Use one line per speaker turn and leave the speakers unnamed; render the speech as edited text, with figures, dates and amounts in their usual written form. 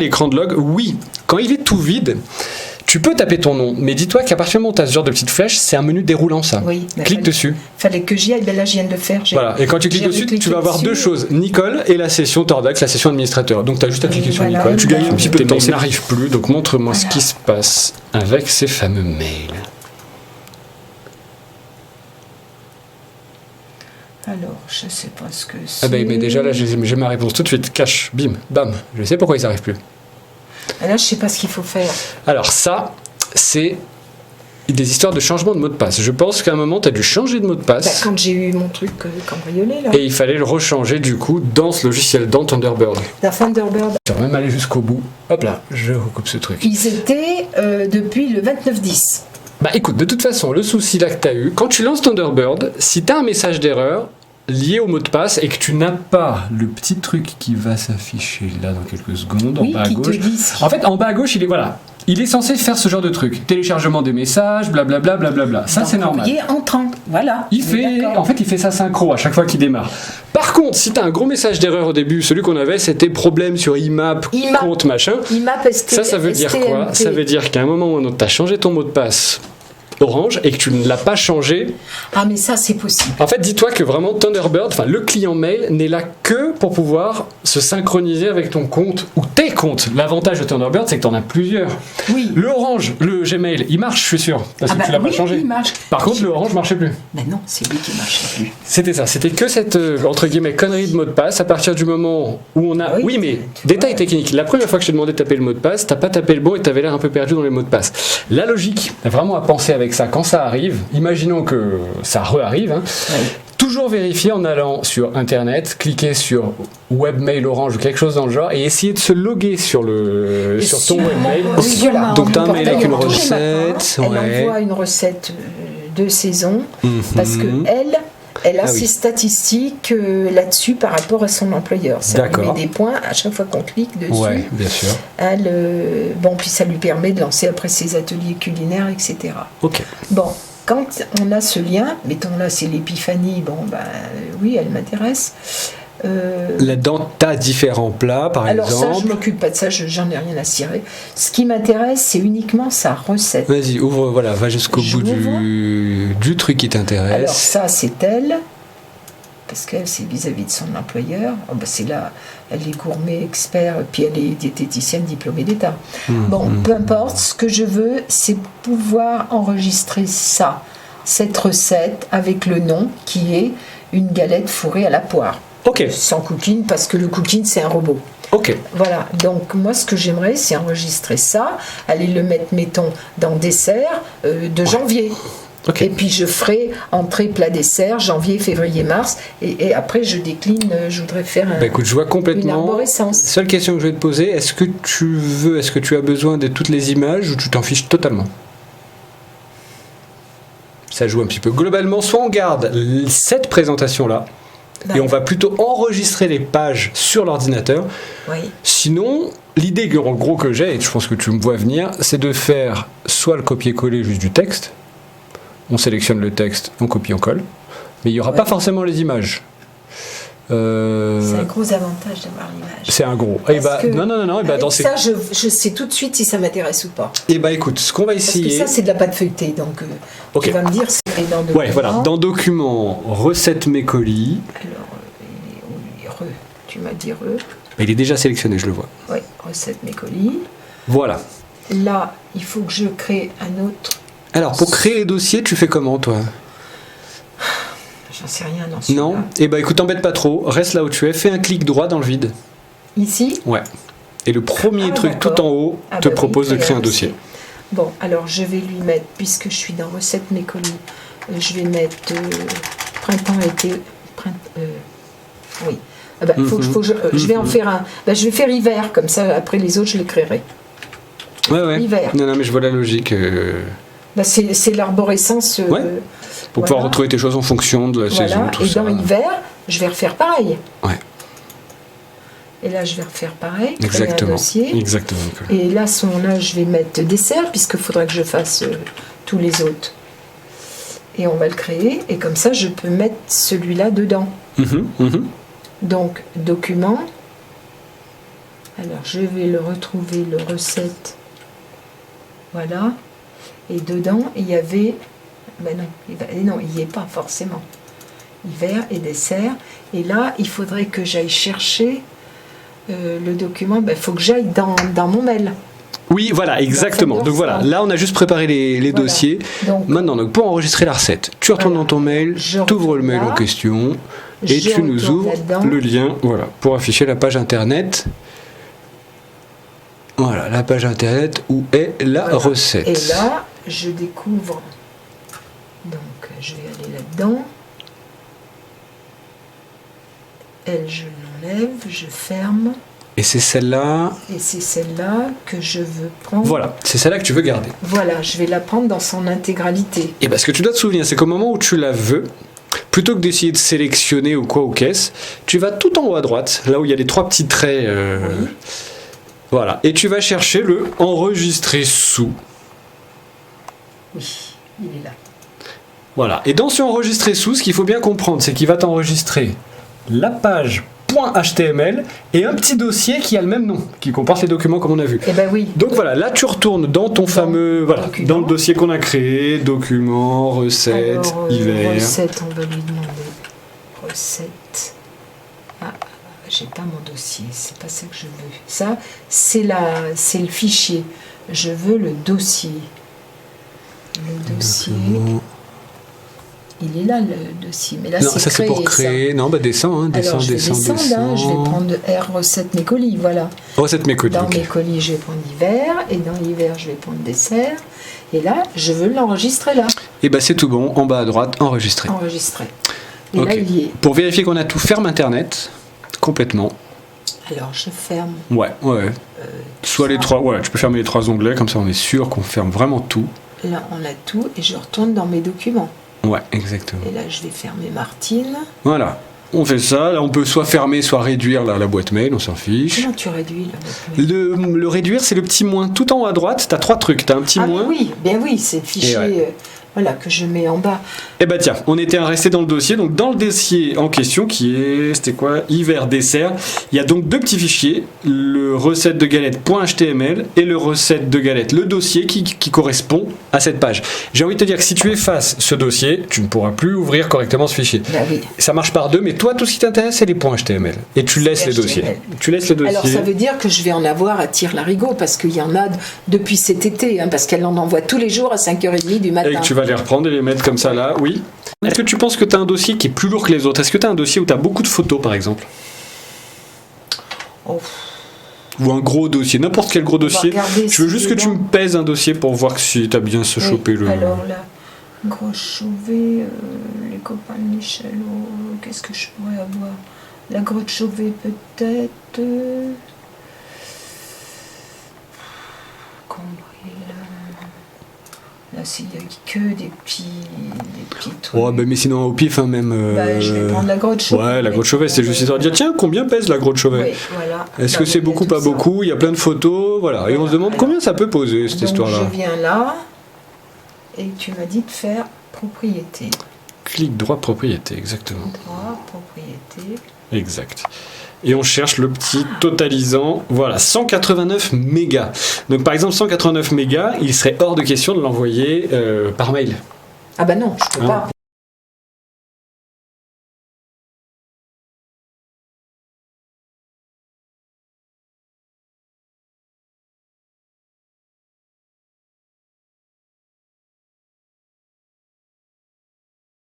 l'écran de log, oui, quand il est tout vide, tu peux taper ton nom, mais dis-toi qu'à partir du moment où tu as ce genre de petite flèche, c'est un menu déroulant ça.
Oui,
clique dessus.
Fallait que j'y aille, ben là je viens de le faire.
Voilà, et quand tu cliques dessus, tu vas avoir deux choses, Nicole et la session Tordax, la session administrateur. Donc tu as juste à cliquer sur Nicole, tu gagnes un petit peu de temps, ça n'arrive plus, donc montre-moi ce qui se passe avec ces fameux mails.
Alors, je sais pas ce que c'est.
Ah ben mais déjà là j'ai ma réponse tout de suite, cache, bim, bam, je sais pourquoi ils n'arrivent plus.
Et là je sais pas ce qu'il faut faire.
Alors ça, c'est des histoires de changement de mot de passe. Je pense qu'à un moment tu as dû changer de mot de passe.
Bah, quand j'ai eu mon truc cambriolé là.
Et il fallait le rechanger du coup dans ce logiciel, dans Thunderbird.
Dans Thunderbird.
Tu vas même aller jusqu'au bout. Hop là, je recoupe ce truc.
Ils étaient depuis le 29-10.
Bah écoute, de toute façon, le souci là que tu as eu, quand tu lances Thunderbird, si tu as un message d'erreur lié au mot de passe et que tu n'as pas le petit truc qui va s'afficher là dans quelques secondes en bas à gauche. En fait, en bas à gauche, il est censé faire ce genre de truc. Téléchargement des messages, blablabla, blablabla. Ça, c'est normal.
Il est entrant, voilà.
Il fait ça synchro à chaque fois qu'il démarre. Par contre, si tu as un gros message d'erreur au début, celui qu'on avait, c'était problème sur IMAP, compte machin. Ça veut dire quoi? Ça veut dire qu'à un moment ou un autre, tu as changé ton mot de passe Orange et que tu ne l'as pas changé.
Ah mais ça c'est possible.
En fait, dis-toi que vraiment Thunderbird, enfin le client mail n'est là que pour pouvoir se synchroniser avec ton compte ou tes comptes. L'avantage de Thunderbird, c'est que tu en as plusieurs.
Oui.
Le Orange, le Gmail, il marche, je suis sûr, parce que tu l'as pas changé.
Il marche.
Par contre, le Orange marchait plus.
Mais non, c'est lui qui marchait plus.
C'était ça, c'était que cette entre guillemets connerie de mot de passe à partir du moment où on a. Oui, mais détail technique. La première fois que je t'ai demandé de taper le mot de passe, t'as pas tapé le bon et t'avais l'air un peu perdu dans les mots de passe. La logique, vraiment à penser avec ça, quand ça arrive, imaginons que ça re-arrive, hein, toujours vérifier en allant sur internet, cliquer sur webmail Orange ou quelque chose dans le genre et essayer de se loguer sur ton webmail. Donc t'as un mail avec une recette.
Elle envoie une recette de saison parce que elle a ses statistiques là-dessus par rapport à son employeur. Ça lui met des points à chaque fois qu'on clique dessus.
Ouais, bien sûr.
Puis ça lui permet de lancer après ses ateliers culinaires, etc.
Ok.
Bon, quand on a ce lien, mettons là c'est l'épiphanie, oui, elle m'intéresse.
Là-dedans, tu as différents plats, par exemple.
Alors ça, je m'occupe pas de ça, j'en ai rien à cirer. Ce qui m'intéresse, c'est uniquement sa recette.
Vas-y, ouvre, va jusqu'au bout du truc qui t'intéresse.
Alors ça, c'est elle, parce qu'elle, c'est vis-à-vis de son employeur. C'est là, elle est gourmet, expert, puis elle est diététicienne diplômée d'État. Peu importe, ce que je veux, c'est pouvoir enregistrer cette recette, avec le nom, qui est une galette fourrée à la poire.
Ok.
Sans cooking, parce que le cooking, c'est un robot.
Ok.
Voilà, donc moi, ce que j'aimerais, c'est enregistrer ça, aller le mettre, mettons, dans dessert de janvier. Okay. Et puis je ferai entrée, plat, dessert, janvier, février, mars, et après je décline, je voudrais faire
écoute, je vois complètement.
Une arborescence.
Seule question que je vais te poser, est-ce que tu as besoin de toutes les images ou tu t'en fiches totalement? Ça joue un petit peu. Globalement, soit on garde cette présentation-là, et on va plutôt enregistrer les pages sur l'ordinateur.
Oui.
Sinon, l'idée en gros que j'ai, et je pense que tu me vois venir, c'est de faire soit le copier-coller juste du texte, on sélectionne le texte, on copie, on colle, mais il n'y aura pas forcément les images.
C'est un gros avantage d'avoir l'image.
C'est un gros. Non.
Dans ça, je sais tout de suite si ça m'intéresse ou pas.
Écoute, ce qu'on va essayer.
Parce que ça, c'est de la pâte feuilletée, donc tu vas me dire c'est dans documents.
Ouais, voilà. Dans documents, recette mes colis.
Alors, tu m'as dit
il est déjà sélectionné, je le vois.
Oui, recette mes colis.
Voilà.
Là, il faut que je crée un autre.
Alors, pour créer les dossiers, tu fais comment, toi?
J'en sais rien,
non. Écoute, t'embête pas trop. Reste là où tu es. Fais un clic droit dans le vide.
Ici?
Ouais. Et le premier truc tout en haut te propose de créer un dossier.
Bon, alors je vais lui mettre, puisque je suis dans recette mes colis, je vais mettre printemps-été. Oui. Je vais en faire un. Je vais faire hiver, comme ça, après les autres, je les créerai.
Ouais.
Hiver.
Non, mais je vois la logique.
C'est l'arborescence.
Pour pouvoir retrouver tes choses en fonction de la saison, tout ça.
Et dans hiver, je vais refaire pareil.
Ouais.
Et là, je vais refaire pareil.
Exactement.
Un dossier.
Exactement.
Et là, à ce moment-là, je vais mettre dessert, puisqu'il faudra que je fasse tous les autres. Et on va le créer. Et comme ça, je peux mettre celui-là dedans. Donc, document. Alors, je vais le retrouver, le recette. Voilà. Et dedans, il y avait... Ben non, il n'y est pas forcément. Hiver et dessert. Et là, il faudrait que j'aille chercher le document. Il faut que j'aille dans mon mail.
Oui, voilà, exactement. Donc voilà, là on a juste préparé les dossiers. Maintenant, donc, pour enregistrer la recette, tu retournes dans ton mail, tu ouvres le mail en question et tu nous ouvres le lien pour afficher la page internet. Voilà, la page internet où est la recette.
Et là, je découvre. Donc, je vais aller là-dedans. Elle, je l'enlève, je ferme.
Et c'est celle-là.
Et c'est celle-là que je veux prendre.
Voilà, c'est celle-là que tu veux garder.
Voilà, je vais la prendre dans son intégralité.
Et parce que tu dois te souvenir, c'est qu'au moment où tu la veux, plutôt que d'essayer de sélectionner ou quoi aux caisses, tu vas tout en haut à droite, là où il y a les 3 petits traits.
Oui.
Voilà, et tu vas chercher le enregistrer sous.
Oui, il est là.
Voilà, et dans ce enregistrer sous, ce qu'il faut bien comprendre, c'est qu'il va t'enregistrer la page .html et un petit dossier qui a le même nom, qui comporte les documents comme on a vu.
Eh ben oui.
Donc voilà, là tu retournes dans ton fameux, dans le dossier qu'on a créé, documents, recettes, hiver.
Recettes, on va lui demander. Recettes. Ah, j'ai pas mon dossier, c'est pas ça que je veux. Ça, c'est le fichier. Je veux le dossier. Le dossier. Il est là le dossier, mais là
non, ça c'est pour créer. Non, descends, descends.
Je vais prendre R recette mes colis, voilà.
Recette mes colis.
Dans mes colis, je vais prendre hiver, et dans l'hiver, je vais prendre dessert. Et là, je veux l'enregistrer là.
Et c'est tout bon, en bas à droite, enregistrer.
Enregistrer. Et là, il y est.
Pour vérifier qu'on a tout, ferme Internet complètement.
Alors, je ferme.
Ouais. Soit les 3. Ouais, tu peux fermer les 3 onglets, comme ça on est sûr qu'on ferme vraiment tout.
Là, on a tout, et je retourne dans mes documents.
Ouais, exactement.
Et là, je vais fermer Martine.
Voilà, on fait ça. Là, on peut soit fermer, soit réduire la boîte mail, on s'en fiche.
Comment tu réduis la boîte mail ?
Le réduire, c'est le petit moins. Tout en haut à droite, tu as 3 trucs. Tu as un petit moins.
Oui, c'est le fichier que je mets en bas.
Eh tiens, on était resté dans le dossier. Donc, dans le dossier en question, c'était quoi ? Hiver, dessert. Il y a donc 2 petits fichiers. Le recette de galette.html et le recette de galette. Le dossier qui correspond à cette page. J'ai envie de te dire que si tu effaces ce dossier, tu ne pourras plus ouvrir correctement ce fichier.
Oui.
Ça marche par 2, mais toi, tout ce qui t'intéresse, c'est les .html. Et tu laisses les dossiers.
Alors, ça veut dire que je vais en avoir à tire-larigot, parce qu'il y en a depuis cet été, parce qu'elle en envoie tous les jours à 5h30 du matin.
Et que tu vas les reprendre et les mettre comme ça là, oui. Est-ce que tu penses que tu as un dossier qui est plus lourd que les autres ? Est-ce que tu as un dossier où tu as beaucoup de photos, par exemple ? Ou un gros dossier, n'importe quel gros dossier. Je veux juste que tu me pèses un dossier pour voir si tu as bien chopé le...
Alors là, Grosse Chauvet, les copains de Michel, qu'est-ce que je pourrais avoir ? La Grotte Chauvet peut-être... Là, il n'y a que des petits trucs.
Ouais, mais sinon au pif, même.
Je vais prendre la Grotte Chauvet.
Ouais, la Grotte Chauvet, c'est juste histoire de dire tiens, combien pèse la Grotte Chauvet ?
Oui, voilà.
Est-ce que c'est beaucoup, pas beaucoup ? Il y a plein de photos, voilà. Et on se demande combien ça peut poser cette histoire-là.
Je viens là, et tu m'as dit de faire propriété.
Clic droit propriété, exactement.
Droit propriété.
Exact. Et on cherche le petit totalisant, voilà, 189 mégas. Donc par exemple, 189 mégas, il serait hors de question de l'envoyer par mail.
Ah non, je peux pas.